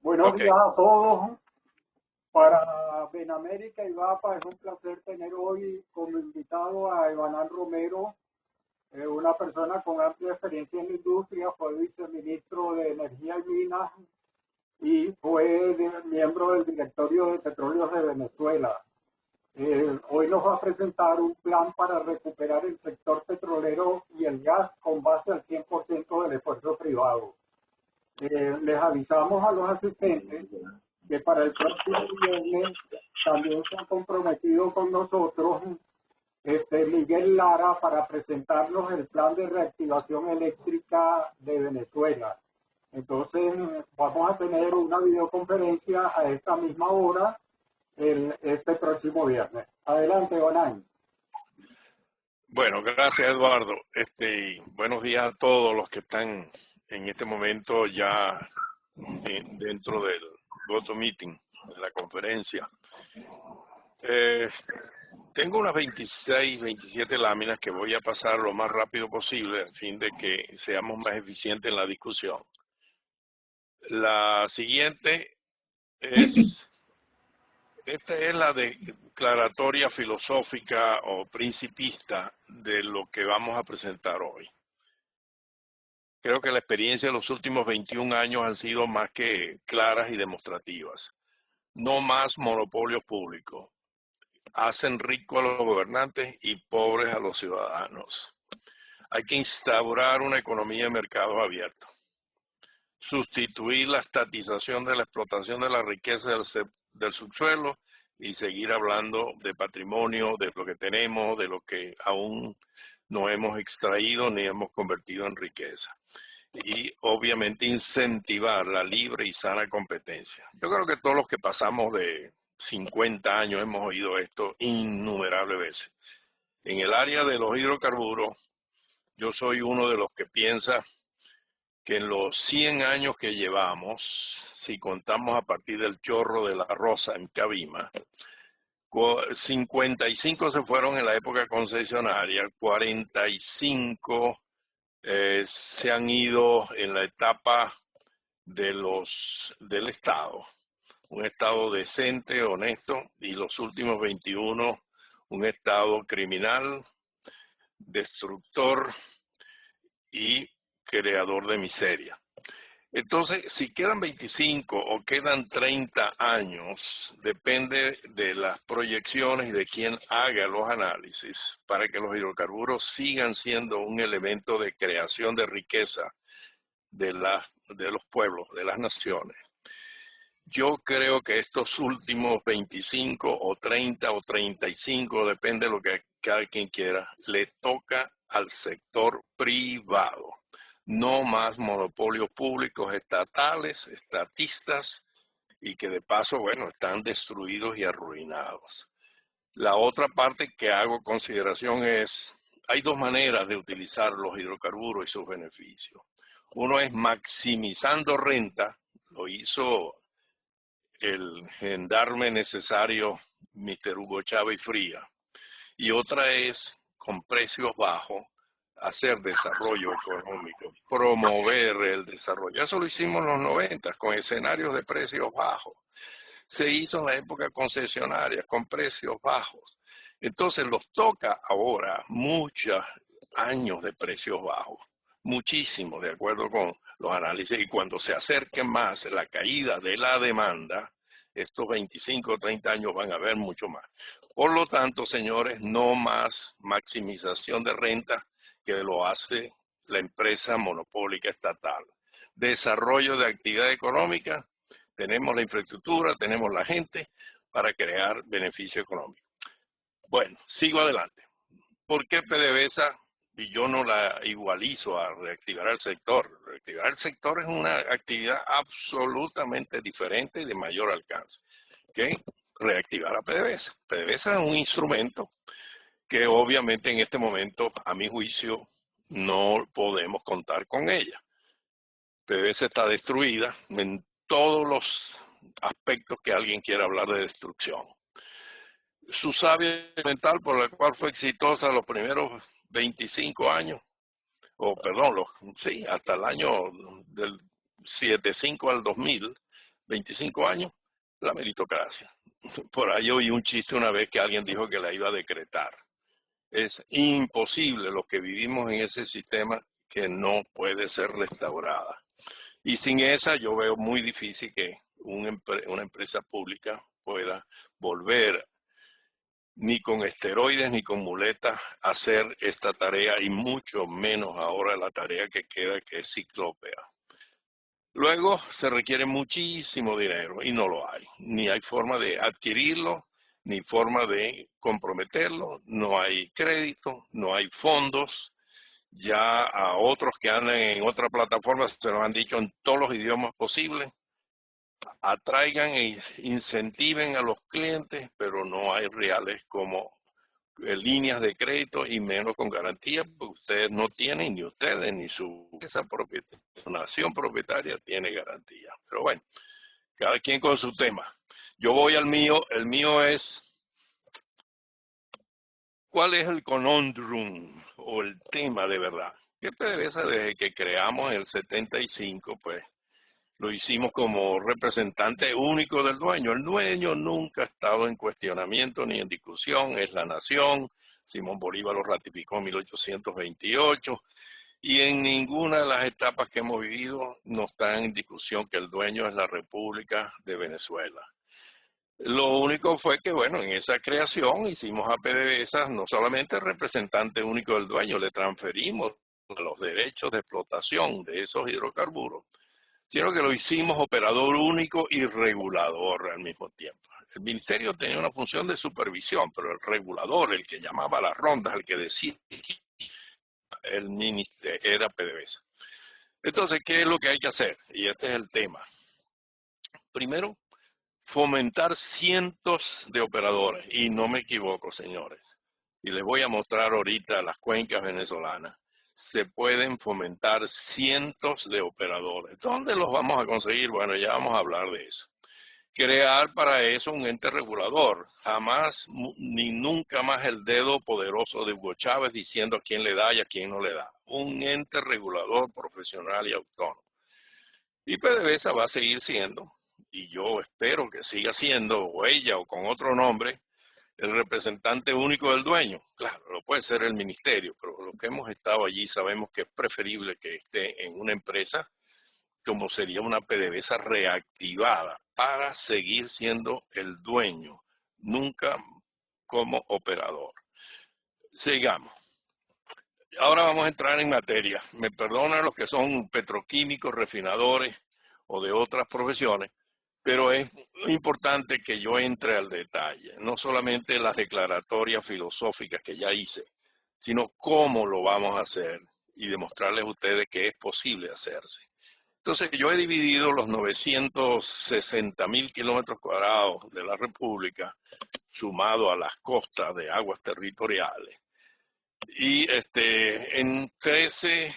Buenos Ok, días a todos. Para Benamérica y VAPA es un placer tener hoy como invitado a Evanán Romero, una persona con amplia experiencia en la industria, fue viceministro de Energía y Minas y fue miembro del directorio de Petróleos de Venezuela. Hoy nos va a presentar un plan para recuperar el sector petrolero y el gas con base al 100% del esfuerzo privado. Les avisamos a los asistentes que para el próximo viernes también se ha comprometido con nosotros Miguel Lara para presentarnos el plan de reactivación eléctrica de Venezuela. Entonces vamos a tener una videoconferencia a esta misma hora este próximo viernes. Adelante, Bonán. bueno, gracias Eduardo. Buenos días a todos los que están en este momento ya dentro del GoToMeeting, de la conferencia. Tengo unas 26, 27 láminas que voy a pasar lo más rápido posible a fin de que seamos más eficientes en la discusión. La siguiente esta es la declaratoria filosófica o principista de lo que vamos a presentar hoy. Creo que la experiencia de los últimos 21 años han sido más que claras y demostrativas. No más monopolios públicos. Hacen ricos a los gobernantes y pobres a los ciudadanos. Hay que instaurar una economía de mercados abiertos. Sustituir la estatización de la explotación de la riqueza del subsuelo y seguir hablando de patrimonio, de lo que tenemos, de lo que aún no hemos extraído ni hemos convertido en riqueza. Y obviamente incentivar la libre y sana competencia. Yo creo que todos los que pasamos de 50 años hemos oído esto innumerables veces. En el área de los hidrocarburos, yo soy uno de los que piensa que en los 100 años que llevamos, si contamos a partir del chorro de la Rosa en Cabima, 55 se fueron en la época concesionaria, 45 se han ido en la etapa del Estado, un Estado decente, honesto, y los últimos 21, un Estado criminal, destructor y creador de miseria. Entonces, si quedan 25 o quedan 30 años, depende de las proyecciones y de quién haga los análisis para que los hidrocarburos sigan siendo un elemento de creación de riqueza de los pueblos, de las naciones. Yo creo que estos últimos 25 o 30 o 35, depende de lo que cada quien quiera, le toca al sector privado. No más monopolios públicos estatales, estatistas, y que de paso, bueno, están destruidos y arruinados. La otra parte que hago consideración es, hay dos maneras de utilizar los hidrocarburos y sus beneficios. Uno es maximizando renta, lo hizo el gendarme necesario Mr. Hugo Chávez Fría, y otra es con precios bajos, hacer desarrollo económico, promover el desarrollo. Eso lo hicimos en los 90 con escenarios de precios bajos. Se hizo en la época concesionaria con precios bajos. Entonces los toca ahora muchos años de precios bajos, muchísimo, de acuerdo con los análisis. Y cuando se acerque más la caída de la demanda, estos 25 o 30 años van a ver mucho más. Por lo tanto, señores, no más maximización de renta que lo hace la empresa monopólica estatal. Desarrollo de actividad económica, tenemos la infraestructura, tenemos la gente para crear beneficio económico. Bueno, sigo adelante. ¿Por qué PDVSA? Y yo no la igualizo a reactivar el sector. Reactivar el sector es una actividad absolutamente diferente y de mayor alcance que reactivar a PDVSA. PDVSA es un instrumento que obviamente en este momento, a mi juicio, no podemos contar con ella. PDVSA está destruida en todos los aspectos que alguien quiera hablar de destrucción. Su savia mental por la cual fue exitosa los primeros 25 años o perdón, sí, hasta el año del 75 al 2000, 25 años, la meritocracia. Por ahí oí un chiste una vez que alguien dijo que la iba a decretar. Es imposible lo que vivimos en ese sistema que no puede ser restaurada. Y sin esa yo veo muy difícil que una empresa pública pueda volver ni con esteroides ni con muletas a hacer esta tarea y mucho menos ahora la tarea que queda que es ciclópea. Luego se requiere muchísimo dinero y no lo hay. Ni hay forma de adquirirlo, ni forma de comprometerlo, no hay crédito, no hay fondos. Ya a otros que andan en otra plataforma se nos han dicho en todos los idiomas posibles, atraigan e incentiven a los clientes, pero no hay reales como líneas de crédito y menos con garantía, porque ustedes no tienen, ni ustedes, ni esa nación propietaria tiene garantía. Pero bueno, cada quien con su tema. Yo voy al mío, el mío es, ¿cuál es el conundrum o el tema de verdad? Que PDVSA desde que creamos el 75, pues lo hicimos como representante único del dueño. El dueño nunca ha estado en cuestionamiento ni en discusión, es la nación. Simón Bolívar lo ratificó en 1828 y en ninguna de las etapas que hemos vivido no está en discusión que el dueño es la República de Venezuela. Lo único fue que, bueno, en esa creación hicimos a PDVSA no solamente representante único del dueño, le transferimos los derechos de explotación de esos hidrocarburos, sino que lo hicimos operador único y regulador al mismo tiempo. El ministerio tenía una función de supervisión, pero el regulador, el que llamaba las rondas, el que decía, el ministerio era PDVSA. Entonces, ¿qué es lo que hay que hacer? Y este es el tema. Primero, fomentar cientos de operadores, y no me equivoco, señores, y les voy a mostrar ahorita las cuencas venezolanas. Se pueden fomentar cientos de operadores. ¿Dónde los vamos a conseguir? Bueno, ya vamos a hablar de eso. Crear para eso un ente regulador. Jamás ni nunca más el dedo poderoso de Hugo Chávez diciendo a quién le da y a quién no le da. Un ente regulador profesional y autónomo. Y PDVSA va a seguir siendo, y yo espero que siga siendo, o ella o con otro nombre, el representante único del dueño. Claro, lo puede ser el ministerio, pero los que hemos estado allí sabemos que es preferible que esté en una empresa como sería una PDVSA reactivada para seguir siendo el dueño, nunca como operador. Sigamos. Ahora vamos a entrar en materia. Me perdonan los que son petroquímicos, refinadores o de otras profesiones, pero es importante que yo entre al detalle, no solamente las declaratorias filosóficas que ya hice, sino cómo lo vamos a hacer y demostrarles a ustedes que es posible hacerse. Entonces, yo he dividido los 960.000 kilómetros cuadrados de la República, sumado a las costas de aguas territoriales, y en 13,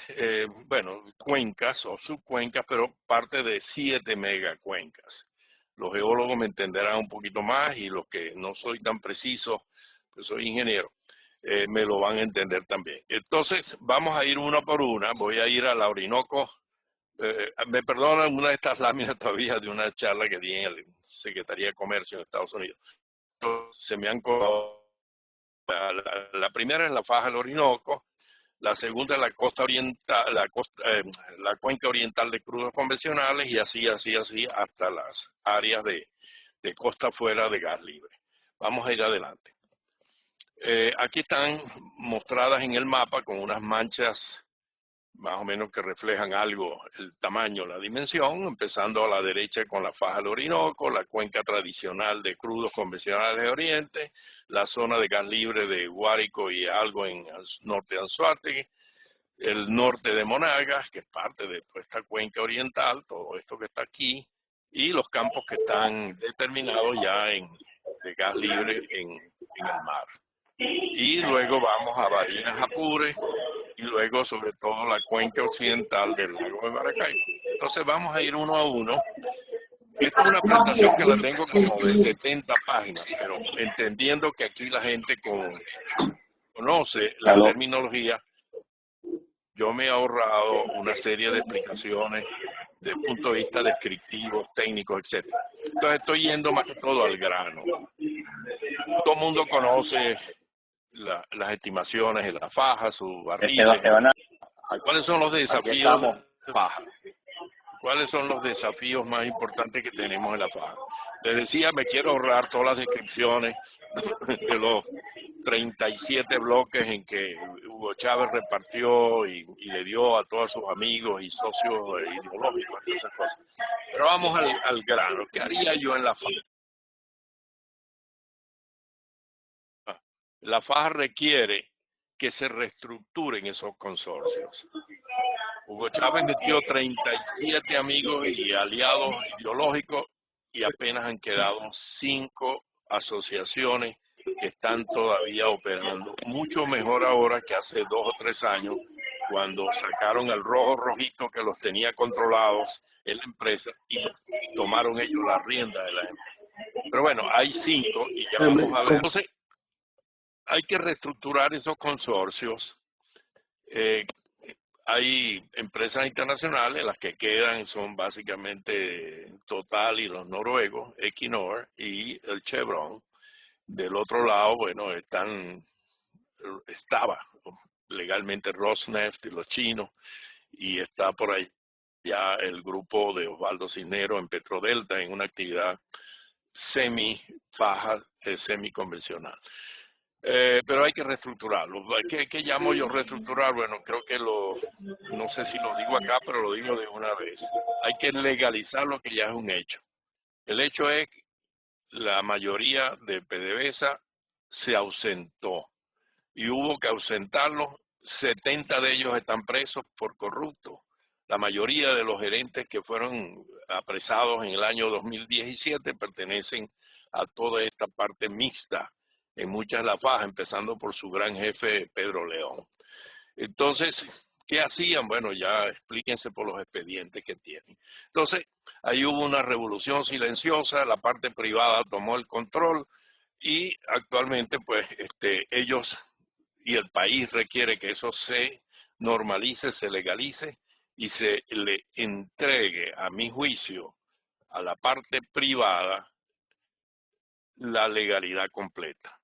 cuencas o subcuencas, pero parte de 7 megacuencas. Los geólogos me entenderán un poquito más y los que no soy tan preciso, pues soy ingeniero, me lo van a entender también. Entonces, vamos a ir una por una. Voy a ir a la Orinoco. Me perdonan una de estas láminas todavía de una charla que di en la Secretaría de Comercio en Estados Unidos. Se me han colado. La primera es la faja del Orinoco, la segunda es la costa oriental, la cuenca oriental de crudos convencionales y así hasta las áreas de costa fuera de gas libre. Vamos a ir adelante. Aquí están mostradas en el mapa con unas manchas más o menos que reflejan algo, el tamaño, la dimensión, empezando a la derecha con la faja del Orinoco, la cuenca tradicional de crudos convencionales de Oriente, la zona de gas libre de Guárico y algo en el norte de Anzoátegui, el norte de Monagas, que es parte de toda esta cuenca oriental, todo esto que está aquí, y los campos que están determinados ya de gas libre en el mar. Y luego vamos a Barinas Apure, y luego sobre todo la cuenca occidental del lago de Maracaibo. Entonces vamos a ir uno a uno. Esta es una presentación que la tengo como de 70 páginas, pero entendiendo que aquí la gente conoce la terminología, yo me he ahorrado una serie de explicaciones desde el punto de vista descriptivos, técnicos, etcétera. Entonces estoy yendo más que todo al grano. Todo el mundo conoce las estimaciones de la faja, sus barriles. Evanán, ¿Cuáles son los aquí desafíos de estamos. la faja? ¿Cuáles son los desafíos más importantes que tenemos en la faja? Les decía, me quiero ahorrar todas las descripciones de los 37 bloques en que Hugo Chávez repartió y le dio a todos sus amigos y socios ideológicos y esas cosas. Pero vamos al grano. ¿Qué haría yo en la faja? La faja requiere que se reestructuren esos consorcios. Hugo Chávez metió 37 amigos y aliados ideológicos y apenas han quedado 5 asociaciones que están todavía operando. Mucho mejor ahora que hace 2 o 3 años, cuando sacaron al rojo rojito que los tenía controlados en la empresa y tomaron ellos la rienda de la empresa. Pero bueno, hay 5 y ya vamos a ver. Entonces, hay que reestructurar esos consorcios. Hay empresas internacionales, las que quedan son básicamente Total y los noruegos, Equinor y el Chevron. Del otro lado, bueno, estaba legalmente Rosneft y los chinos, y está por ahí ya el grupo de Osvaldo Cisneros en Petrodelta en una actividad semi-faja, semi-convencional. Pero hay que reestructurarlo. ¿Qué llamo yo reestructurar? Bueno, creo que no sé si lo digo acá, pero lo digo de una vez. Hay que legalizar lo que ya es un hecho. El hecho es que la mayoría de PDVSA se ausentó y hubo que ausentarlos. 70 de ellos están presos por corruptos. La mayoría de los gerentes que fueron apresados en el año 2017 pertenecen a toda esta parte mixta en muchas de las fajas, empezando por su gran jefe Pedro León. Entonces, ¿qué hacían? Bueno, ya explíquense por los expedientes que tienen. Entonces, ahí hubo una revolución silenciosa, la parte privada tomó el control y actualmente pues ellos y el país requiere que eso se normalice, se legalice y se le entregue, a mi juicio, a la parte privada la legalidad completa.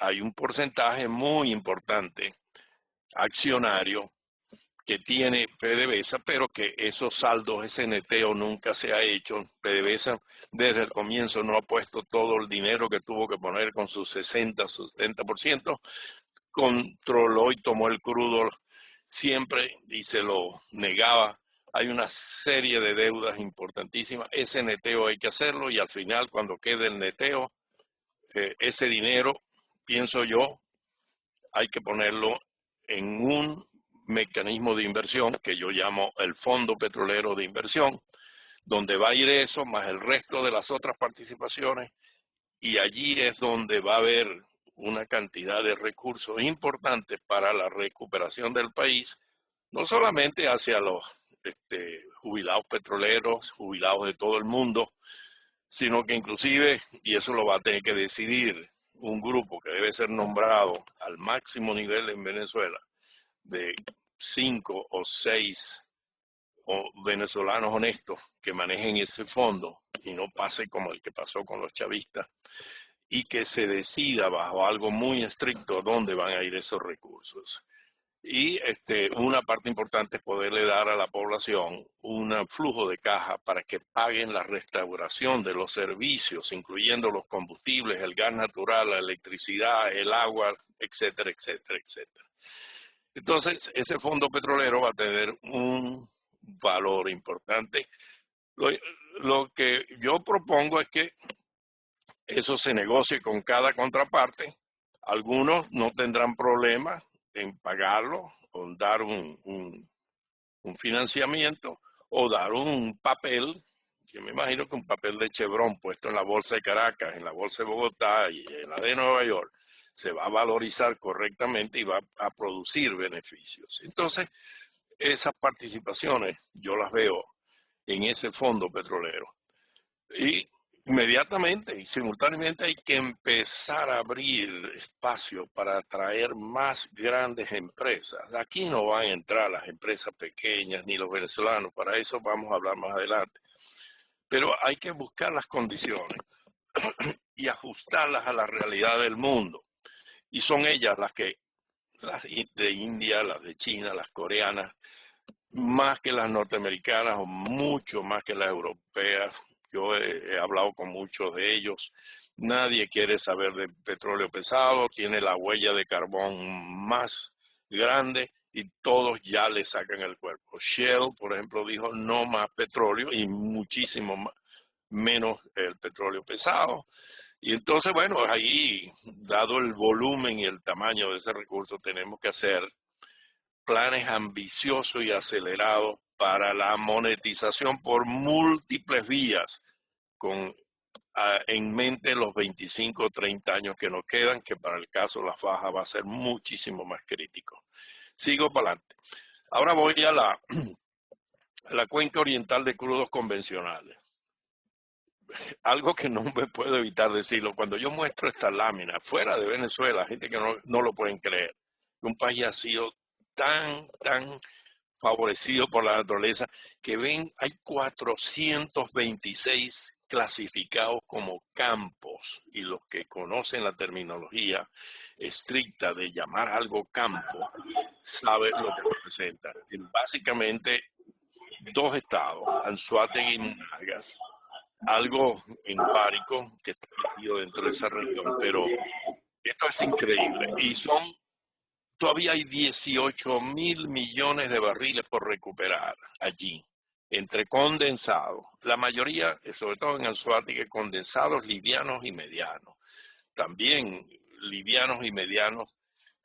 Hay un porcentaje muy importante accionario que tiene PDVSA, pero que esos saldos, ese neteo nunca se ha hecho. PDVSA desde el comienzo no ha puesto todo el dinero que tuvo que poner con sus 60, sus 70%, controló y tomó el crudo siempre y se lo negaba. Hay una serie de deudas importantísimas. Ese neteo hay que hacerlo y al final, cuando quede el neteo, ese dinero, pienso yo, hay que ponerlo en un mecanismo de inversión que yo llamo el Fondo Petrolero de Inversión, donde va a ir eso más el resto de las otras participaciones, y allí es donde va a haber una cantidad de recursos importantes para la recuperación del país, no solamente hacia los jubilados petroleros, jubilados de todo el mundo, sino que inclusive, y eso lo va a tener que decidir un grupo que debe ser nombrado al máximo nivel en Venezuela, de 5 o 6 venezolanos honestos que manejen ese fondo y no pase como el que pasó con los chavistas, y que se decida bajo algo muy estricto dónde van a ir esos recursos. Y una parte importante es poderle dar a la población un flujo de caja para que paguen la restauración de los servicios, incluyendo los combustibles, el gas natural, la electricidad, el agua, etcétera, etcétera, etcétera. Entonces, ese fondo petrolero va a tener un valor importante. Lo que yo propongo es que eso se negocie con cada contraparte. Algunos no tendrán problema en pagarlo o dar un financiamiento o dar un papel, que me imagino que un papel de Chevron puesto en la bolsa de Caracas, en la bolsa de Bogotá y en la de Nueva York, se va a valorizar correctamente y va a producir beneficios. Entonces, esas participaciones yo las veo en ese fondo petrolero. Y Inmediatamente y simultáneamente hay que empezar a abrir espacio para atraer más grandes empresas. Aquí no van a entrar las empresas pequeñas ni los venezolanos, para eso vamos a hablar más adelante. Pero hay que buscar las condiciones y ajustarlas a la realidad del mundo. Y son ellas las de India, las de China, las coreanas, más que las norteamericanas o mucho más que las europeas. Yo he hablado con muchos de ellos. Nadie quiere saber de petróleo pesado, tiene la huella de carbón más grande y todos ya le sacan el cuerpo. Shell, por ejemplo, dijo no más petróleo y muchísimo menos el petróleo pesado. Y entonces, bueno, ahí, dado el volumen y el tamaño de ese recurso, tenemos que hacer planes ambiciosos y acelerados para la monetización por múltiples vías, con en mente los 25 o 30 años que nos quedan, que para el caso de la faja va a ser muchísimo más crítico. Sigo para adelante. Ahora voy a la cuenca oriental de crudos convencionales. Algo que no me puedo evitar decirlo, cuando yo muestro esta lámina fuera de Venezuela, gente que no lo pueden creer, un país ha sido tan favorecido por la naturaleza, que ven, hay 426 clasificados como campos, y los que conocen la terminología estricta de llamar algo campo, saben lo que representa. Básicamente, dos estados, Anzoátegui y Monagas, algo empárico que está metido dentro de esa región, pero esto es increíble. Y todavía hay 18.000 millones de barriles por recuperar allí, entre condensados. La mayoría, sobre todo en Anzoátegui, condensados livianos y medianos. También livianos y medianos.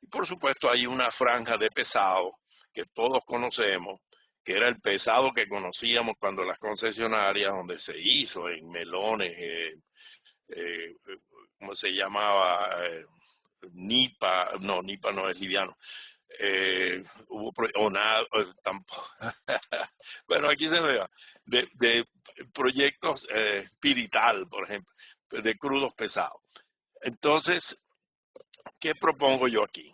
Y por supuesto hay una franja de pesado que todos conocemos, que era el pesado que conocíamos cuando las concesionarias, donde se hizo en Melones, eh, ¿cómo se llamaba? Nipa no es liviano. Hubo tampoco. Bueno, aquí se ve de proyectos Pirital, por ejemplo, de crudos pesados. Entonces, ¿qué propongo yo aquí?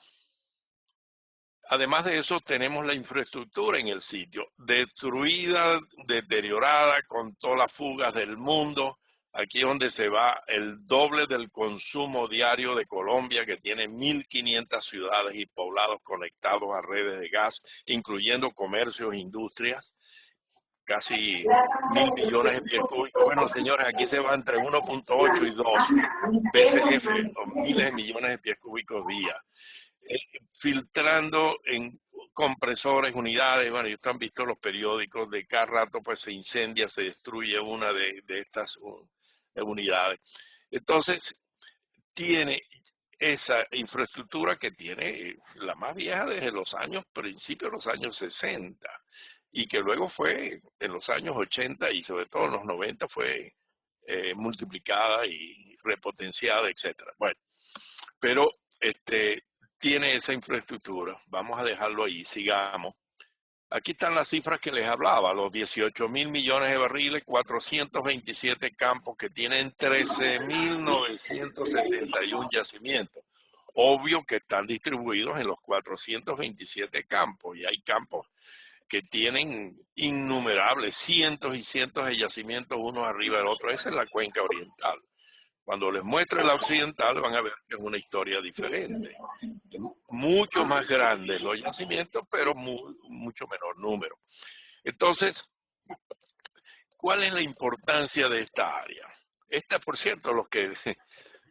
Además de eso, tenemos la infraestructura en el sitio, destruida, deteriorada, con todas las fugas del mundo. Aquí es donde se va el doble del consumo diario de Colombia, que tiene 1.500 ciudades y poblados conectados a redes de gas, incluyendo comercios e industrias, casi 1.000 millones de pies cúbicos. Bueno, señores, aquí se va entre 1.8 y 2 BCF, o miles de millones de pies cúbicos día. Filtrando en compresores, unidades. Bueno, y ustedes han visto los periódicos, de cada rato pues se incendia, se destruye una de estas unidades. Entonces, tiene esa infraestructura que tiene la más vieja desde los principios de los años 60, y que luego fue en los años 80 y sobre todo en los 90 fue multiplicada y repotenciada, etcétera. Bueno, pero tiene esa infraestructura. Vamos a dejarlo ahí, sigamos. Aquí están las cifras que les hablaba, los 18.000 millones de barriles, 427 campos que tienen 13.971 yacimientos. Obvio que están distribuidos en los 427 campos, y hay campos que tienen innumerables, cientos y cientos de yacimientos uno arriba del otro. Esa es la cuenca oriental. Cuando les muestre la occidental van a ver que es una historia diferente. Mucho más grandes los yacimientos, pero mucho menor número. Entonces, ¿cuál es la importancia de esta área? Por cierto,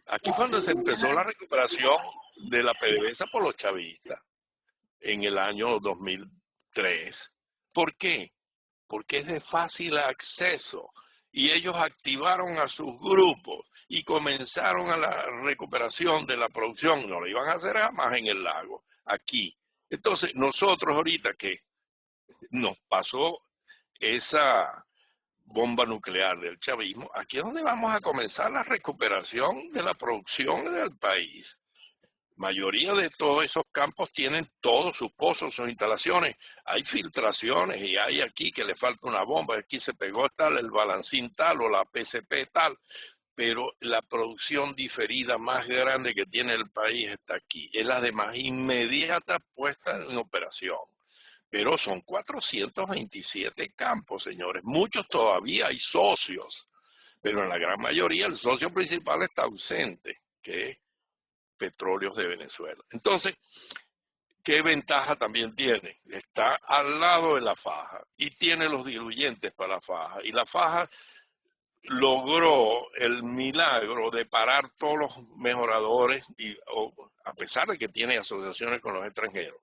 aquí fue donde se empezó la recuperación de la PDVSA por los chavistas en el año 2003. ¿Por qué? Porque es de fácil acceso, y ellos activaron a sus grupos y comenzaron a la recuperación de la producción. No lo iban a hacer jamás en el lago, aquí. Entonces, nosotros ahorita que nos pasó esa bomba nuclear del chavismo, aquí es donde vamos a comenzar la recuperación de la producción del país. mayoría de todos esos campos tienen todos sus pozos, sus instalaciones. Hay filtraciones y hay aquí que le falta una bomba, aquí se pegó tal, el balancín tal o la PCP tal, pero la producción diferida más grande que tiene el país está aquí. Es la de más inmediata puesta en operación. Pero son 427 campos, señores. Muchos todavía hay socios, pero en la gran mayoría el socio principal está ausente, que es Petróleos de Venezuela. Entonces, ¿qué ventaja también tiene? Está al lado de la faja y tiene los diluyentes para la faja. Y la faja logró el milagro de parar todos los mejoradores, a pesar de que tiene asociaciones con los extranjeros.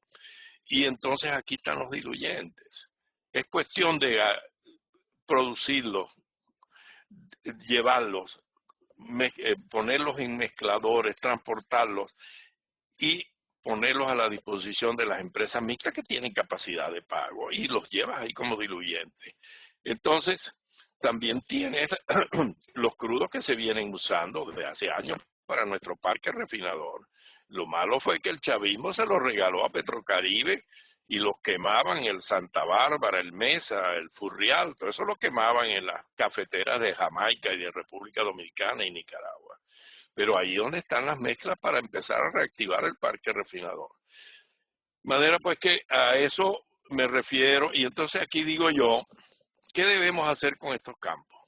Y entonces aquí están los diluyentes. Es cuestión de producirlos, llevarlos, ponerlos en mezcladores, transportarlos y ponerlos a la disposición de las empresas mixtas que tienen capacidad de pago y los llevas ahí como diluyente. Entonces, también tienes los crudos que se vienen usando desde hace años para nuestro parque refinador. Lo malo fue que el chavismo se los regaló a Petrocaribe y los quemaban en el Santa Bárbara, el Mesa, el Furrial, todo eso lo quemaban en las cafeteras de Jamaica y de República Dominicana y Nicaragua. Pero ahí donde están las mezclas para empezar a reactivar el parque refinador. De manera pues que a eso me refiero, y entonces aquí digo yo, ¿qué debemos hacer con estos campos?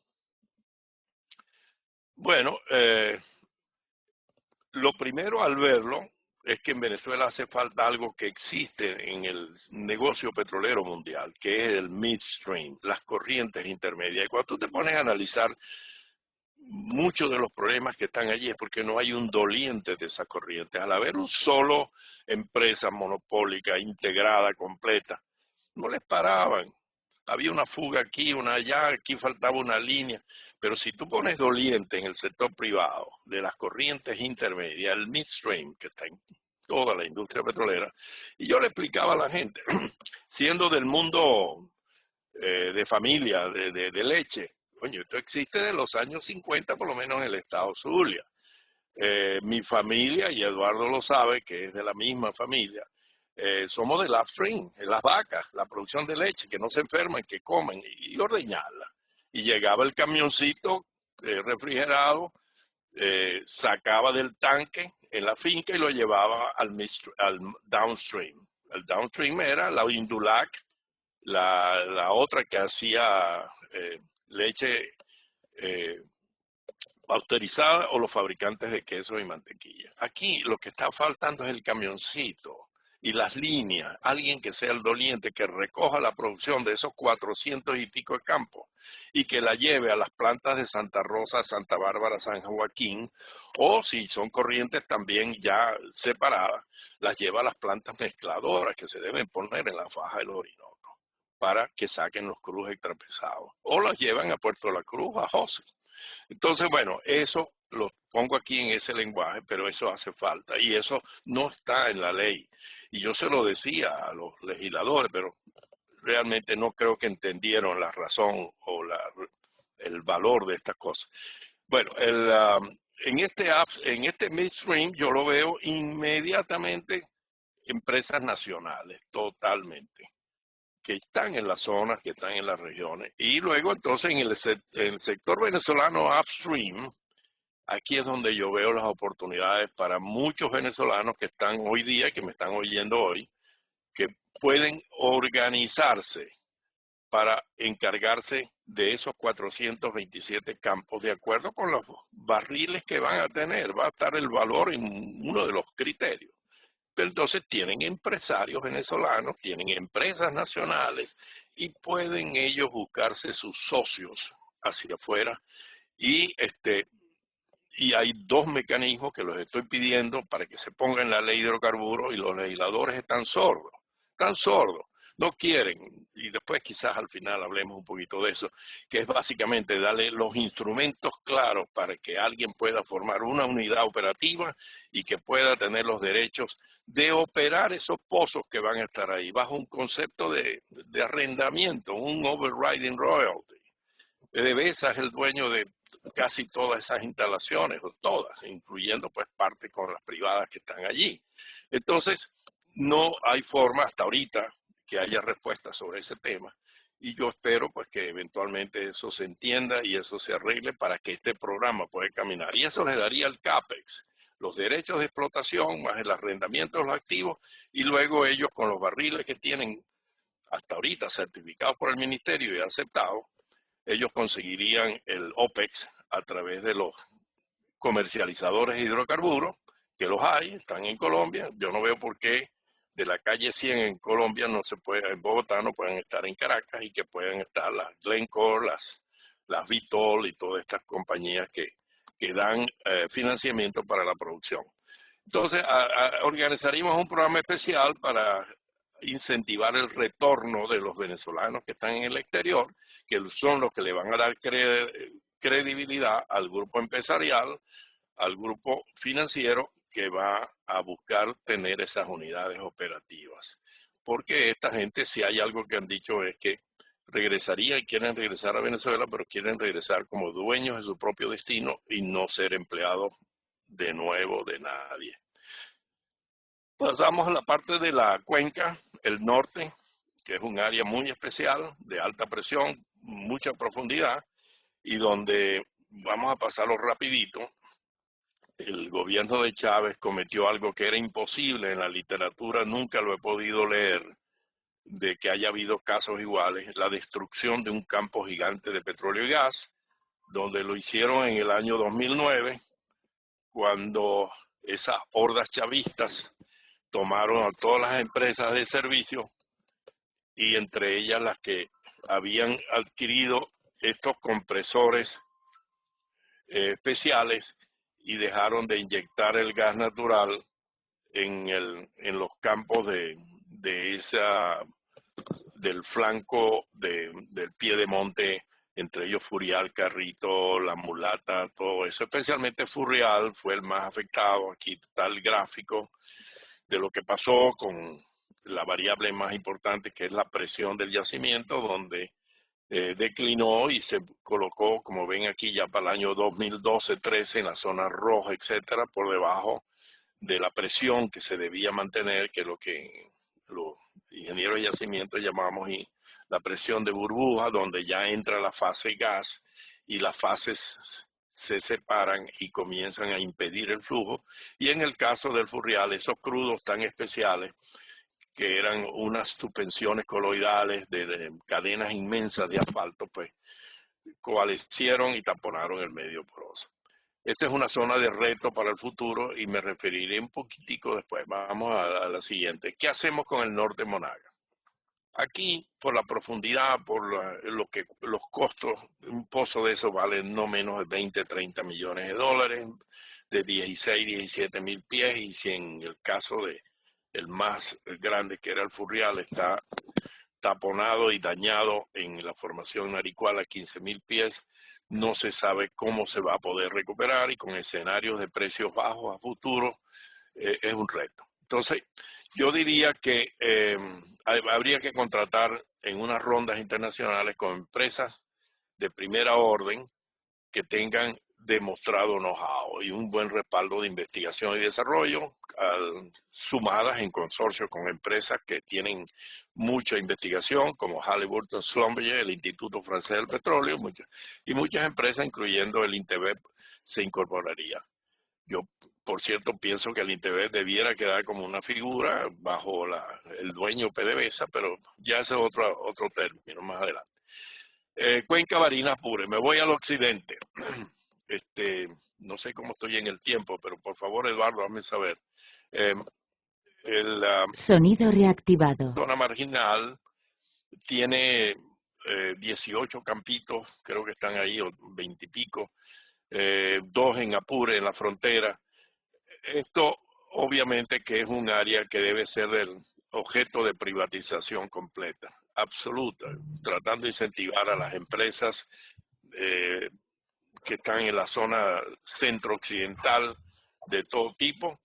Bueno, lo primero al verlo es que en Venezuela hace falta algo que existe en el negocio petrolero mundial, que es el midstream, las corrientes intermedias. Y cuando tú te pones a analizar muchos de los problemas que están allí es porque no hay un doliente de esas corrientes. Al haber un solo empresa monopólica, integrada, completa, no les paraban. Había una fuga aquí, una allá, aquí faltaba una línea. Pero si tú pones doliente en el sector privado de las corrientes intermedias, el midstream, que está en toda la industria petrolera, y yo le explicaba a la gente, siendo del mundo de familia, de leche, coño, esto existe de los años 50, por lo menos en el estado Zulia. Mi familia, y Eduardo lo sabe, que es de la misma familia, somos del upstream, las vacas, la producción de leche, que no se enferman, que comen y ordeñarla. Y llegaba el camioncito refrigerado, sacaba del tanque en la finca y lo llevaba al downstream. El downstream era la Indulac, la otra que hacía leche autorizada o los fabricantes de queso y mantequilla. Aquí lo que está faltando es el camioncito y las líneas, alguien que sea el doliente, que recoja la producción de esos 400 y pico de campos y que la lleve a las plantas de Santa Rosa, Santa Bárbara, San Joaquín, o si son corrientes también ya separadas, las lleva a las plantas mezcladoras que se deben poner en la faja del Orinoco para que saquen los crudos extrapesados, o las llevan a Puerto La Cruz, a José. Entonces, bueno, eso lo pongo aquí en ese lenguaje, pero eso hace falta y eso no está en la ley. Y yo se lo decía a los legisladores, pero realmente no creo que entendieron la razón o el valor de estas cosas. Bueno, en este midstream yo lo veo inmediatamente empresas nacionales, totalmente, que están en las zonas, que están en las regiones. Y luego entonces en el sector venezolano upstream, aquí es donde yo veo las oportunidades para muchos venezolanos que están hoy día, que me están oyendo hoy, que pueden organizarse para encargarse de esos 427 campos, de acuerdo con los barriles que van a tener. Va a estar el valor en uno de los criterios. Pero entonces tienen empresarios venezolanos, tienen empresas nacionales y pueden ellos buscarse sus socios hacia afuera y y hay dos mecanismos que los estoy pidiendo para que se ponga en la ley de hidrocarburos y los legisladores están sordos, no quieren, y después quizás al final hablemos un poquito de eso, que es básicamente darle los instrumentos claros para que alguien pueda formar una unidad operativa y que pueda tener los derechos de operar esos pozos que van a estar ahí, bajo un concepto de arrendamiento, un overriding royalty. PDVSA es el dueño de casi todas esas instalaciones, o todas, incluyendo pues parte con las privadas que están allí. Entonces, no hay forma hasta ahorita que haya respuesta sobre ese tema. Y yo espero pues que eventualmente eso se entienda y eso se arregle para que este programa pueda caminar. Y eso le daría el CAPEX, los derechos de explotación más el arrendamiento de los activos, y luego ellos con los barriles que tienen hasta ahorita certificados por el ministerio y aceptados, ellos conseguirían el OPEX a través de los comercializadores de hidrocarburos, que los hay, están en Colombia. Yo no veo por qué de la calle 100 en Colombia no se puede, en Bogotá no pueden estar en Caracas, y que pueden estar las Glencore, las Vitol y todas estas compañías que dan financiamiento para la producción. Entonces, organizaríamos un programa especial para incentivar el retorno de los venezolanos que están en el exterior, que son los que le van a dar credibilidad al grupo empresarial, al grupo financiero que va a buscar tener esas unidades operativas. Porque esta gente, si hay algo que han dicho, es que regresaría y quieren regresar a Venezuela, pero quieren regresar como dueños de su propio destino y no ser empleados de nuevo de nadie. Pasamos a la parte de la cuenca, el norte, que es un área muy especial, de alta presión, mucha profundidad, y donde vamos a pasarlo rapidito. El gobierno de Chávez cometió algo que era imposible en la literatura, nunca lo he podido leer, de que haya habido casos iguales, la destrucción de un campo gigante de petróleo y gas, donde lo hicieron en el año 2009, cuando esas hordas chavistas tomaron a todas las empresas de servicio, y entre ellas las que habían adquirido estos compresores especiales, y dejaron de inyectar el gas natural en los campos del flanco del pie de monte, entre ellos Furrial, Carrito, La Mulata, todo eso. Especialmente Furrial fue el más afectado. Aquí está el gráfico de lo que pasó con la variable más importante, que es la presión del yacimiento, donde declinó y se colocó, como ven aquí, ya para el año 2012-13 en la zona roja, etcétera, por debajo de la presión que se debía mantener, que es lo que los ingenieros de yacimiento llamamos la presión de burbuja, donde ya entra la fase gas y las fases se separan y comienzan a impedir el flujo. Y en el caso del Furrial, esos crudos tan especiales, que eran unas suspensiones coloidales de cadenas inmensas de asfalto, pues coalescieron y taponaron el medio poroso. Esta es una zona de reto para el futuro y me referiré un poquitico después. Vamos a la siguiente. ¿Qué hacemos con el norte Monaga? Aquí, por la profundidad, por los costos, un pozo de eso vale no menos de 20, 30 millones de dólares, de 16, 17 mil pies, y si en el caso de el más grande, que era el Furrial, está taponado y dañado en la formación Naricual a 15.000 pies, no se sabe cómo se va a poder recuperar, y con escenarios de precios bajos a futuro es un reto. Entonces, yo diría que habría que contratar en unas rondas internacionales con empresas de primera orden que tengan demostrado know-how y un buen respaldo de investigación y desarrollo, sumadas en consorcio con empresas que tienen mucha investigación, como Halliburton, Schlumberger, el Instituto Francés del Petróleo, y muchas empresas, incluyendo el INTEBEP, se incorporaría. Yo, por cierto, pienso que el INTEBEP debiera quedar como una figura bajo el dueño PDVSA, pero ya ese es otro término más adelante. Cuenca Barinas Pure, me voy al occidente. No sé cómo estoy en el tiempo, pero por favor, Eduardo, hazme saber. Sonido reactivado. Zona marginal tiene 18 campitos, creo que están ahí, o 20 y pico, 2 en Apure, en la frontera. Esto obviamente que es un área que debe ser el objeto de privatización completa, absoluta, tratando de incentivar a las empresas que están en la zona centro-occidental de todo tipo.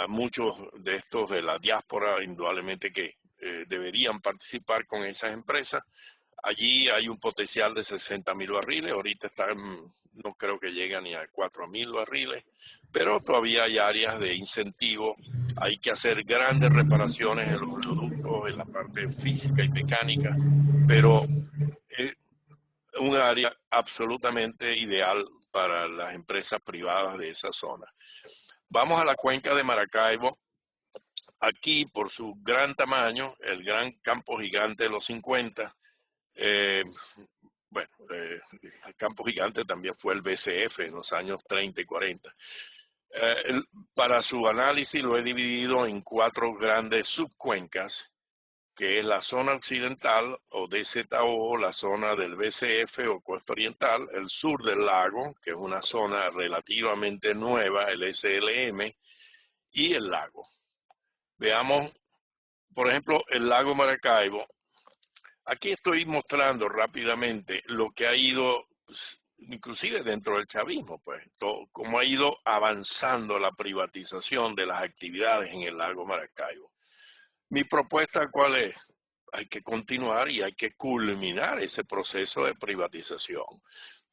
Muchos de estos de la diáspora, indudablemente que deberían participar con esas empresas, Allí hay un potencial de 60.000 barriles, ahorita están, no creo que lleguen ni a 4.000 barriles, pero todavía hay áreas de incentivo. Hay que hacer grandes reparaciones en los oleoductos, en la parte física y mecánica, pero es un área absolutamente ideal para las empresas privadas de esa zona. Vamos a la cuenca de Maracaibo. Aquí, por su gran tamaño, el gran campo gigante de los 50, bueno, el campo gigante también fue el BCF en los años 30 y 40. Para su análisis lo he dividido en 4 grandes subcuencas, que es la zona occidental o DZO, la zona del BCF o costa oriental, el sur del lago, que es una zona relativamente nueva, el SLM, y el lago. Veamos, por ejemplo, el lago Maracaibo. Aquí estoy mostrando rápidamente lo que ha ido, inclusive dentro del chavismo, pues, cómo ha ido avanzando la privatización de las actividades en el lago Maracaibo. Mi propuesta, ¿cuál es? Hay que continuar y hay que culminar ese proceso de privatización.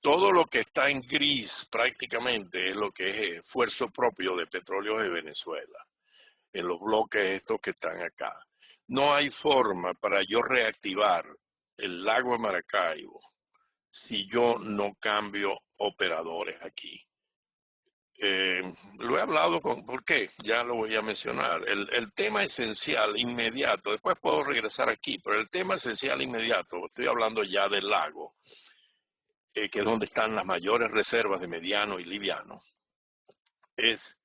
Todo lo que está en gris prácticamente es lo que es esfuerzo propio de Petróleos de Venezuela, en los bloques estos que están acá. No hay forma para yo reactivar el lago de Maracaibo si yo no cambio operadores aquí. Lo he hablado ¿por qué? Ya lo voy a mencionar. El tema esencial inmediato, después puedo regresar aquí, pero el tema esencial inmediato, estoy hablando ya del lago, que es donde están las mayores reservas de mediano y liviano, es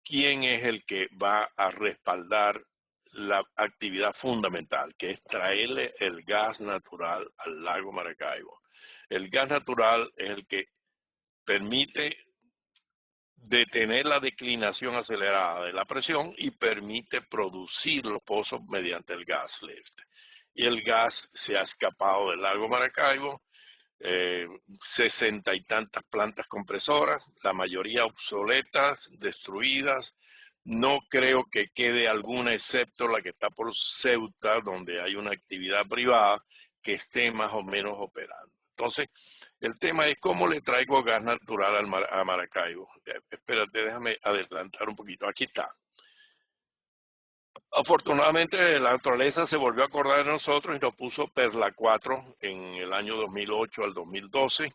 quién es el que va a respaldar la actividad fundamental, que es traerle el gas natural al lago Maracaibo. El gas natural es el que permite detener la declinación acelerada de la presión y permite producir los pozos mediante el gas lift. Y el gas se ha escapado del lago Maracaibo, 60 y tantas plantas compresoras, la mayoría obsoletas, destruidas. No creo que quede alguna, excepto la que está por Ceuta, donde hay una actividad privada que esté más o menos operando. Entonces, el tema es cómo le traigo gas natural a Maracaibo. Espérate, déjame adelantar un poquito. Aquí está. Afortunadamente la naturaleza se volvió a acordar de nosotros y nos puso Perla 4 en el año 2008 al 2012,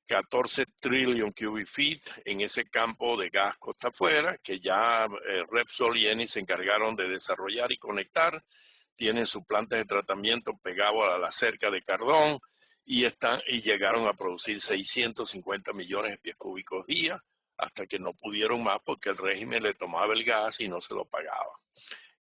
14 trillion cubic feet en ese campo de gas costa afuera, que ya Repsol y Eni se encargaron de desarrollar y conectar. Tienen su planta de tratamiento pegado a la cerca de Cardón y llegaron a producir 650 millones de pies cúbicos día, hasta que no pudieron más porque el régimen le tomaba el gas y no se lo pagaba.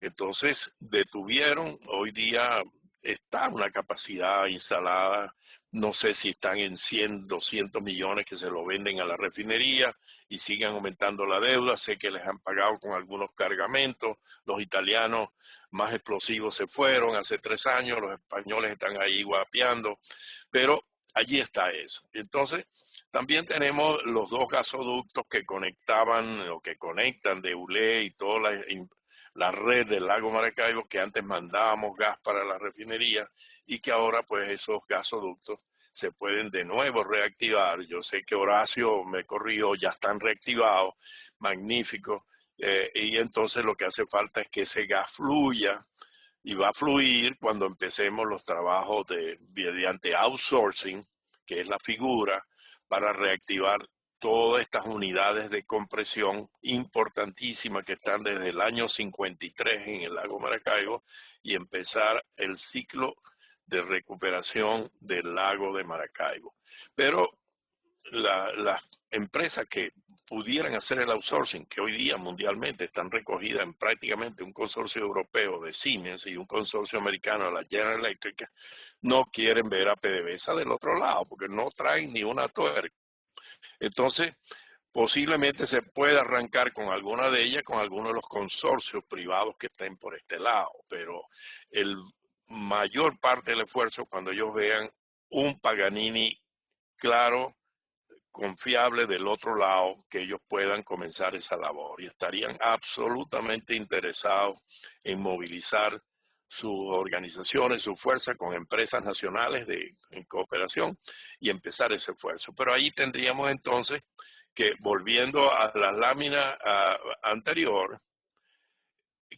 Entonces detuvieron, hoy día está una capacidad instalada, no sé si están en 100, 200 millones que se lo venden a la refinería y siguen aumentando la deuda. Sé que les han pagado con algunos cargamentos, los italianos más explosivos se fueron hace 3 años, los españoles están ahí guapeando, pero allí está eso. Entonces, también tenemos los 2 gasoductos que conectaban o que conectan de ULE y toda la red del lago Maracaibo, que antes mandábamos gas para la refinería y que ahora pues esos gasoductos se pueden de nuevo reactivar. Yo sé que Horacio me corrió, ya están reactivados, magnífico, y entonces lo que hace falta es que ese gas fluya y va a fluir cuando empecemos los trabajos mediante outsourcing, que es la figura para reactivar todas estas unidades de compresión importantísimas que están desde el año 53 en el lago Maracaibo y empezar el ciclo de recuperación del lago de Maracaibo. Pero las empresas que pudieran hacer el outsourcing, que hoy día mundialmente están recogidas en prácticamente un consorcio europeo de Siemens y un consorcio americano de la General Electric, no quieren ver a PDVSA del otro lado, porque no traen ni una tuerca. Entonces, posiblemente se pueda arrancar con alguna de ellas, con algunos de los consorcios privados que estén por este lado, pero el mayor parte del esfuerzo, cuando ellos vean un Paganini claro, confiable del otro lado, que ellos puedan comenzar esa labor y estarían absolutamente interesados en movilizar sus organizaciones, su fuerza con empresas nacionales en cooperación y empezar ese esfuerzo. Pero ahí tendríamos entonces que, volviendo a la lámina anterior,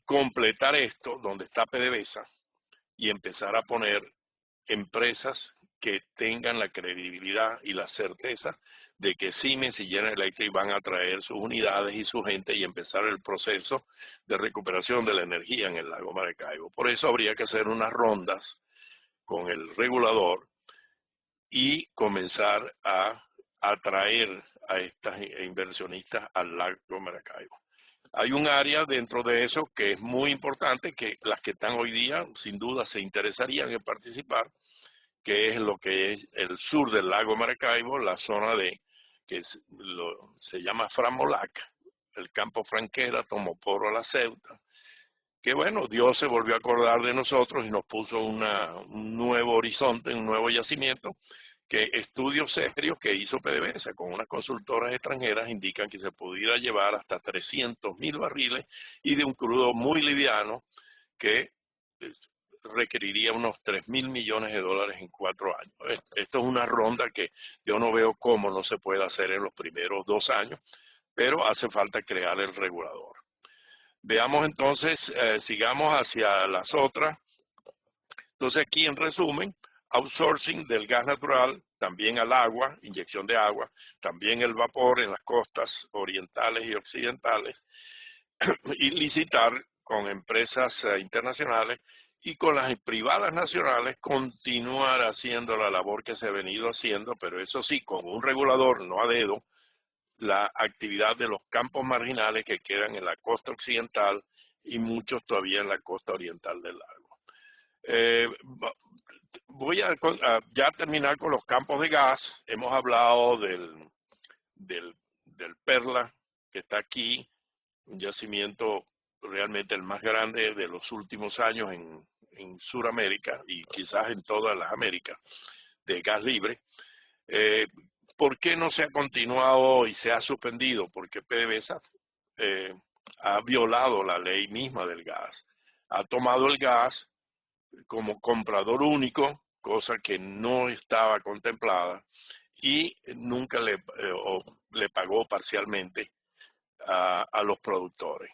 completar esto donde está PDVSA y empezar a poner empresas que tengan la credibilidad y la certeza de que Siemens y General Electric van a traer sus unidades y su gente y empezar el proceso de recuperación de la energía en el lago Maracaibo. Por eso habría que hacer unas rondas con el regulador y comenzar a atraer a estas inversionistas al lago Maracaibo. Hay un área dentro de eso que es muy importante, que las que están hoy día sin duda se interesarían en participar, que es lo que es el sur del lago Maracaibo, la zona que se llama Framolac, el campo Franquera, Tomoporo, La Ceuta, que bueno, Dios se volvió a acordar de nosotros y nos puso un nuevo horizonte, un nuevo yacimiento, que estudios serios que hizo PDVSA con unas consultoras extranjeras indican que se pudiera llevar hasta 300.000 barriles y de un crudo muy liviano que requeriría unos 3.000 millones de dólares en 4 años. Esto es una ronda que yo no veo cómo no se puede hacer en los primeros 2 años, pero hace falta crear el regulador. Veamos entonces, sigamos hacia las otras. Entonces aquí en resumen, outsourcing del gas natural, también al agua, inyección de agua, también el vapor en las costas orientales y occidentales, y licitar con empresas internacionales y con las privadas nacionales continuar haciendo la labor que se ha venido haciendo, pero eso sí, con un regulador, no a dedo, la actividad de los campos marginales que quedan en la costa occidental y muchos todavía en la costa oriental del lago. Voy a ya terminar con los campos de gas. Hemos hablado del Perla, que está aquí, un yacimiento realmente el más grande de los últimos años en Sudamérica y quizás en todas las Américas, de gas libre. ¿Por qué no se ha continuado y se ha suspendido? Porque PDVSA ha violado la ley misma del gas. Ha tomado el gas como comprador único, cosa que no estaba contemplada, y nunca le pagó parcialmente a los productores.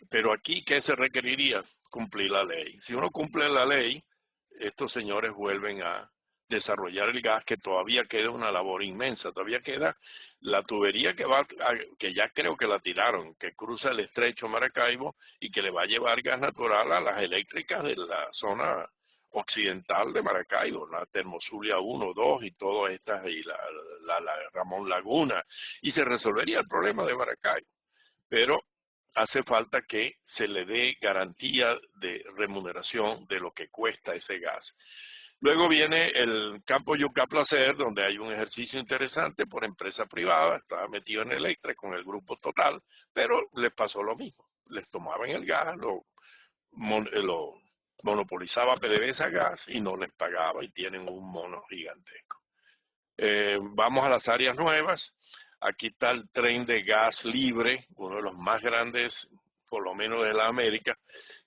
Pero aquí, ¿qué se requeriría? Cumplir la ley. Si uno cumple la ley, estos señores vuelven a desarrollar el gas, que todavía queda una labor inmensa. Todavía queda la tubería que ya creo que la tiraron, que cruza el estrecho Maracaibo y que le va a llevar gas natural a las eléctricas de la zona occidental de Maracaibo, la Termozulia 1, 2 y todas estas, y la Ramón Laguna, y se resolvería el problema de Maracaibo. Pero hace falta que se le dé garantía de remuneración de lo que cuesta ese gas. Luego viene el campo Yucá Placer, donde hay un ejercicio interesante por empresa privada, estaba metido en Electra con el grupo Total, pero les pasó lo mismo. Les tomaban el gas, lo monopolizaba PDVSA Gas y no les pagaba y tienen un mono gigantesco. Vamos a las áreas nuevas. Aquí está el tren de gas libre, uno de los más grandes, por lo menos de la América,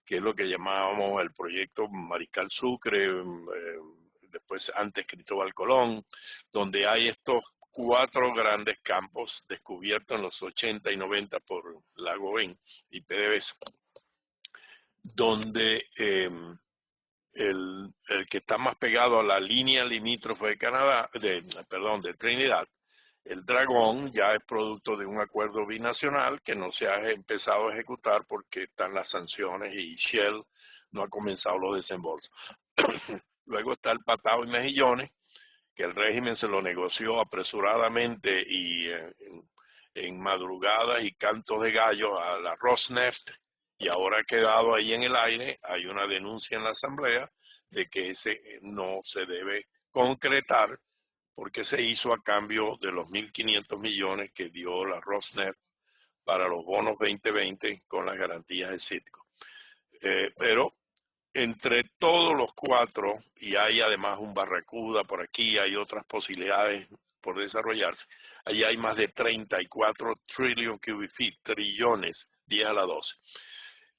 que es lo que llamábamos el proyecto Mariscal Sucre, después antes Cristóbal Colón, donde hay estos 4 grandes campos descubiertos en los 80 y 90 por Lagoen y PDVSA, donde el que está más pegado a la línea limítrofe de Canadá, de Trinidad, el Dragón, ya es producto de un acuerdo binacional que no se ha empezado a ejecutar porque están las sanciones y Shell no ha comenzado los desembolsos. Luego está el Patao y Mejillones, que el régimen se lo negoció apresuradamente y en madrugadas y cantos de gallo a la Rosneft, y ahora ha quedado ahí en el aire. Hay una denuncia en la Asamblea de que ese no se debe concretar porque se hizo a cambio de los 1.500 millones que dio la Rosneft para los bonos 2020 con las garantías de Citgo. Pero entre todos los 4, y hay además un Barracuda por aquí, hay otras posibilidades por desarrollarse, allí hay más de 34 trillion cubic feet, trillones, 10 a la 12.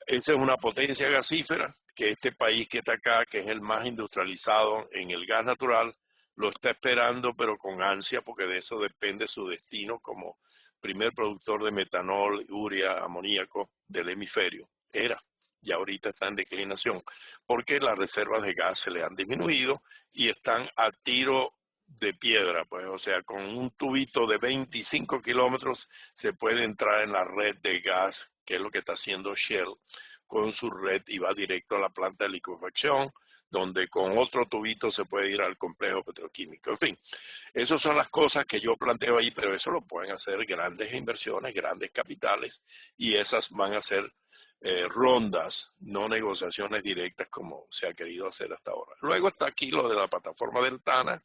Esa es una potencia gasífera que este país que está acá, que es el más industrializado en el gas natural, lo está esperando, pero con ansia, porque de eso depende su destino como primer productor de metanol, urea, amoníaco del hemisferio. Era, y ahorita está en declinación, porque las reservas de gas se le han disminuido y están a tiro de piedra, pues, o sea, con un tubito de 25 kilómetros se puede entrar en la red de gas, que es lo que está haciendo Shell con su red, y va directo a la planta de liquefacción, donde con otro tubito se puede ir al complejo petroquímico. En fin, esas son las cosas que yo planteo ahí, pero eso lo pueden hacer grandes inversiones, grandes capitales, y esas van a ser rondas, no negociaciones directas como se ha querido hacer hasta ahora. Luego está aquí lo de la plataforma del Tana,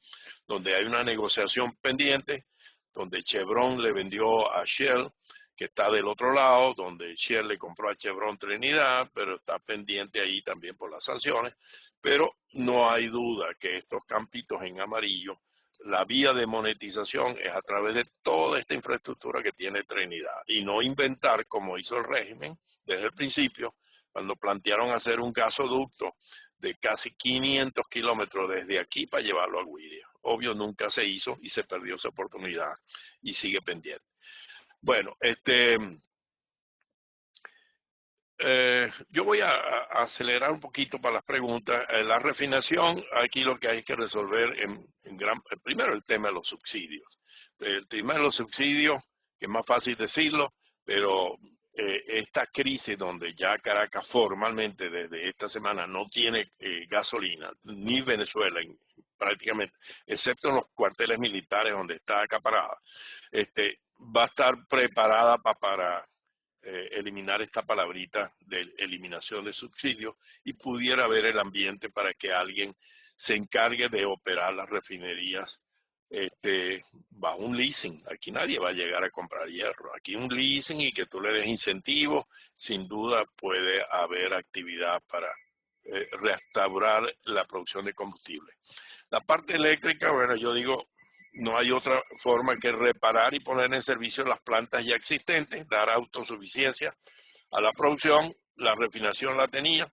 donde hay una negociación pendiente, donde Chevron le vendió a Shell, que está del otro lado, donde Shell le compró a Chevron Trinidad, pero está pendiente ahí también por las sanciones. Pero no hay duda que estos campitos en amarillo, la vía de monetización es a través de toda esta infraestructura que tiene Trinidad, y no inventar como hizo el régimen desde el principio, cuando plantearon hacer un gasoducto de casi 500 kilómetros desde aquí para llevarlo a Guiria. Obvio, nunca se hizo y se perdió esa oportunidad y sigue pendiente. Bueno, yo voy a acelerar un poquito para las preguntas. La refinación, aquí lo que hay que resolver primero el tema de los subsidios. El tema de los subsidios, que es más fácil decirlo, pero esta crisis donde ya Caracas formalmente desde esta semana no tiene gasolina, ni Venezuela prácticamente, excepto en los cuarteles militares donde está acaparada, va a estar preparada para eliminar esta palabrita de eliminación de subsidios, y pudiera haber el ambiente para que alguien se encargue de operar las refinerías bajo un leasing. Aquí nadie va a llegar a comprar hierro. Aquí un leasing y que tú le des incentivos, sin duda puede haber actividad para restaurar la producción de combustible. La parte eléctrica, bueno, yo digo, no hay otra forma que reparar y poner en servicio las plantas ya existentes, dar autosuficiencia a la producción. La refinación la tenía,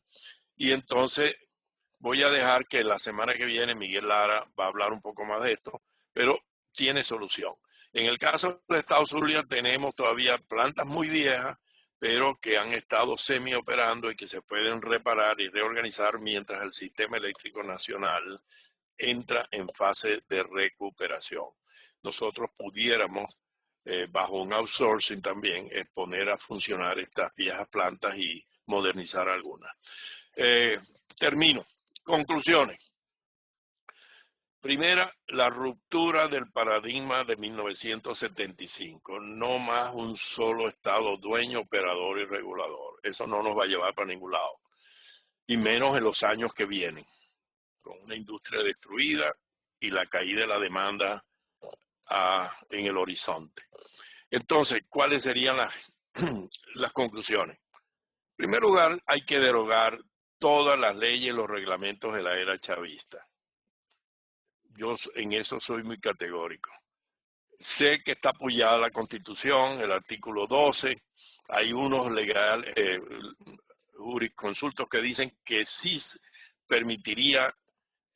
y entonces voy a dejar que la semana que viene Miguel Lara va a hablar un poco más de esto, pero tiene solución. En el caso de Estados Zulia tenemos todavía plantas muy viejas, pero que han estado semi-operando y que se pueden reparar y reorganizar mientras el sistema eléctrico nacional entra en fase de recuperación. Nosotros pudiéramos, bajo un outsourcing también, poner a funcionar estas viejas plantas y modernizar algunas. Termino. Conclusiones. Primera, la ruptura del paradigma de 1975. No más un solo Estado dueño, operador y regulador. Eso no nos va a llevar para ningún lado. Y menos en los años que vienen, con una industria destruida y la caída de la demanda en el horizonte. Entonces, ¿cuáles serían las conclusiones? En primer lugar, hay que derogar todas las leyes y los reglamentos de la era chavista. Yo en eso soy muy categórico. Sé que está apoyada la Constitución, el artículo 12. Hay unos jurisconsultos que dicen que sí permitiría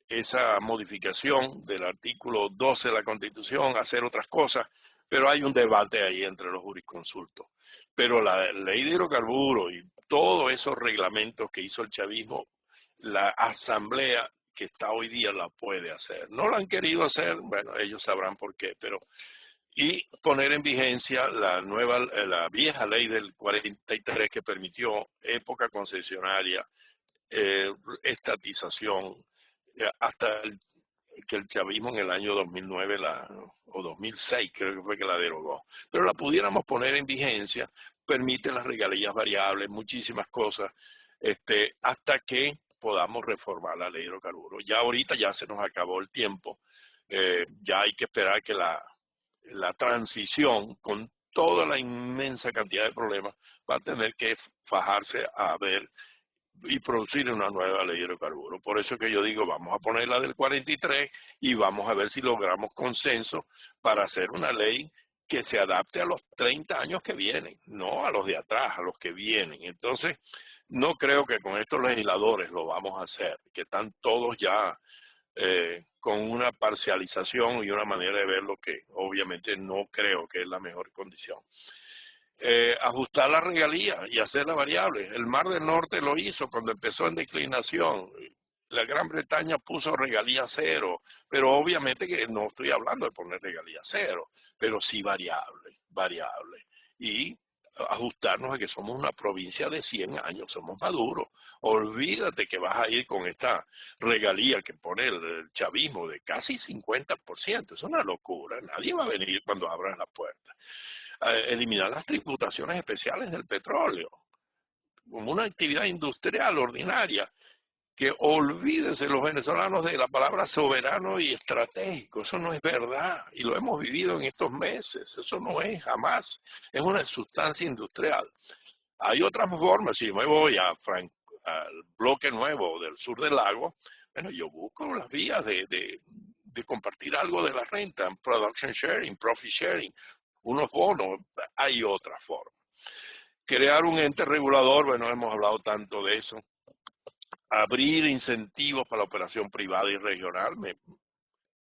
esa modificación del artículo 12 de la Constitución, hacer otras cosas, pero hay un debate ahí entre los jurisconsultos. Pero la ley de hidrocarburos y todos esos reglamentos que hizo el chavismo, la asamblea que está hoy día la puede hacer. No la han querido hacer, bueno, ellos sabrán por qué, pero y poner en vigencia la vieja ley del 43 que permitió época concesionaria, estatización, hasta que el chavismo en el año 2009 o 2006 creo que fue que la derogó. Pero la pudiéramos poner en vigencia, permite las regalías variables, muchísimas cosas, hasta que podamos reformar la ley de hidrocarburos. Ya ahorita ya se nos acabó el tiempo, ya hay que esperar que la transición, con toda la inmensa cantidad de problemas, va a tener que fajarse a ver y producir una nueva ley de hidrocarburos. Por eso que yo digo, vamos a poner la del 43 y vamos a ver si logramos consenso para hacer una ley que se adapte a los 30 años que vienen, no a los de atrás, a los que vienen. Entonces, No creo que con estos legisladores lo vamos a hacer, que están todos ya con una parcialización y una manera de verlo que obviamente no creo que es la mejor condición. Ajustar la regalía y hacerla variable. El Mar del Norte lo hizo cuando empezó en declinación. La Gran Bretaña puso regalía cero, pero obviamente que no estoy hablando de poner regalía cero, pero sí variable, variable. Y ajustarnos a que somos una provincia de 100 años, somos maduros. Olvídate que vas a ir con esta regalía que pone el chavismo de casi 50%. Es una locura, nadie va a venir cuando abran la puerta. Eliminar las tributaciones especiales del petróleo, como una actividad industrial ordinaria, que olvídense los venezolanos de la palabra soberano y estratégico. Eso no es verdad y lo hemos vivido en estos meses. Eso no es jamás, es una sustancia industrial. Hay otras formas. Si me voy al bloque nuevo del sur del lago, bueno, yo busco las vías de compartir algo de la renta, production sharing, profit sharing, unos bonos. Hay otra forma. Crear un ente regulador, bueno, hemos hablado tanto de eso. Abrir incentivos para la operación privada y regional,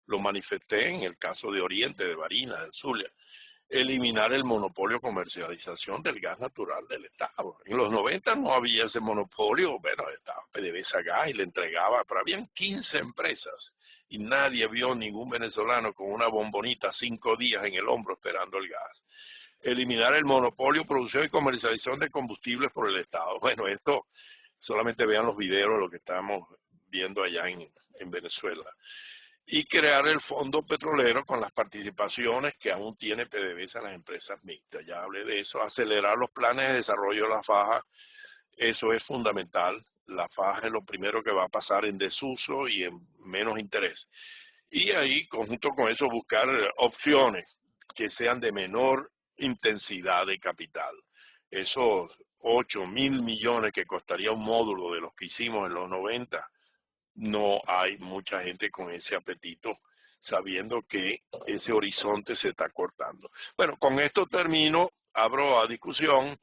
lo manifesté en el caso de Oriente, de Barinas, de Zulia. Eliminar el monopolio de comercialización del gas natural del Estado. En los 90 no había ese monopolio, bueno, estaba PDVSA Gas y le entregaba, pero habían 15 empresas y nadie vio ningún venezolano con una bombonita 5 días en el hombro esperando el gas. Eliminar el monopolio, producción y comercialización de combustibles por el Estado. Bueno, esto solamente vean los videos de lo que estamos viendo allá en Venezuela. Y crear el fondo petrolero con las participaciones que aún tiene PDVSA en las empresas mixtas. Ya hablé de eso. Acelerar los planes de desarrollo de la faja, eso es fundamental. La faja es lo primero que va a pasar en desuso y en menos interés. Y ahí, conjunto con eso, buscar opciones que sean de menor intensidad de capital. Esos 8.000 millones que costaría un módulo de los que hicimos en los 90, no hay mucha gente con ese apetito, sabiendo que ese horizonte se está cortando. Bueno, con esto termino, abro a discusión